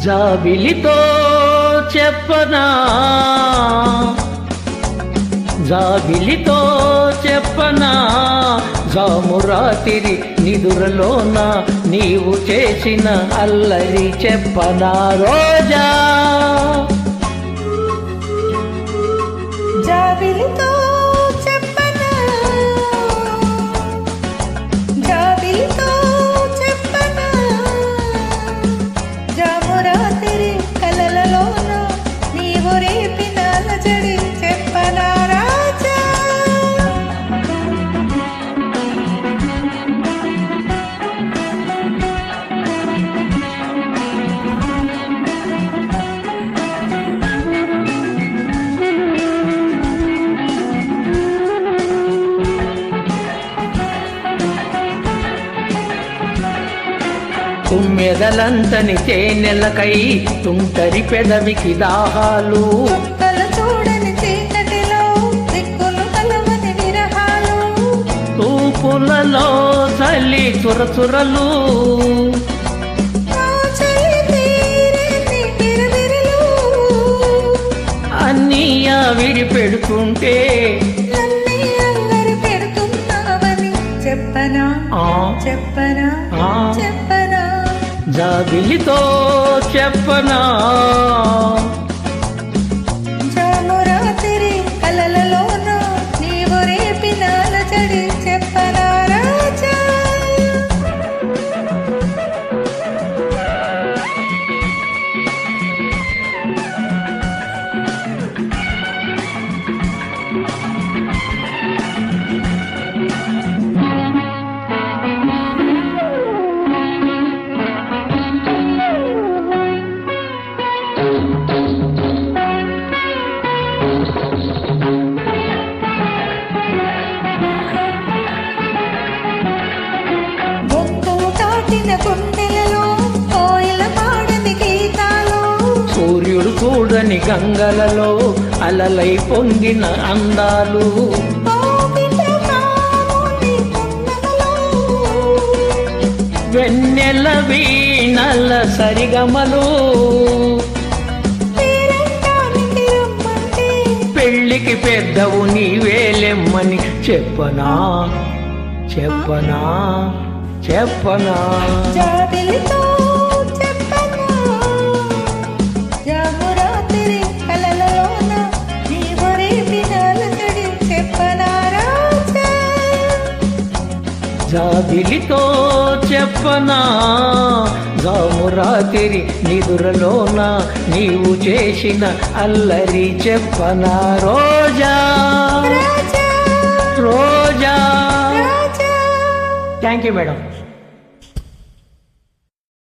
జాబిలితో చెప్పనా జాబిలితో చెప్పనా జామురాతిరి నిదురలోన నీవు చేసిన అల్లరి చెప్పనా రోజా జాబిలితో చెప్పనా జాబిలితో చెప్పనా జామురాతిరి కలలలోన నీవు రేపిన అలజడి చెప్పనా రాజా తుమ్మెదలంతని తేనెలకై తుంటరి పెదవికి దాహాలు చుక్కలు చూడని చీకటిలో దిక్కులు కలవని విరహాలు తూపులలో చలి చురచురలు నా చలి తీరని బిరబిరలు అన్నీ ఆవిరి పెడుతుంటే నన్నే అల్లరి పెడుతున్నావని చెప్పనా చెప్పనా చెప్పనా జాబిలితో చెప్పనా జామురాతిరి కలలలోన నీవు రేపిన అలజడి చెప్పనా రాజా బొంగులు దాటిన గుండెలలో కోయిల పాడని గీతాలు సూర్యుడు చూడని గంగలలో అలలై పొంగిన అందాలు పవిత్రమాముని పున్నమలో వెన్నెల వీణల సరిగమలు పేరంటానికి రమ్మంటే పెళ్ళికి పెద్దవు నీవేలెమ్మని చెప్పనా చెప్పనా చెప్పనా జాబిలితో చెప్పనా జామురాతిరి కలలలోన నీవు రేపిన అలజడి చెప్పనా రాజా జాబిలితో చెప్పనా జామురాతిరి నిదురలోన నీవు చేసిన అల్లరి చెప్పనా రోజా రాజా రోజా రాజా థ్యాంక్ యూ మేడం.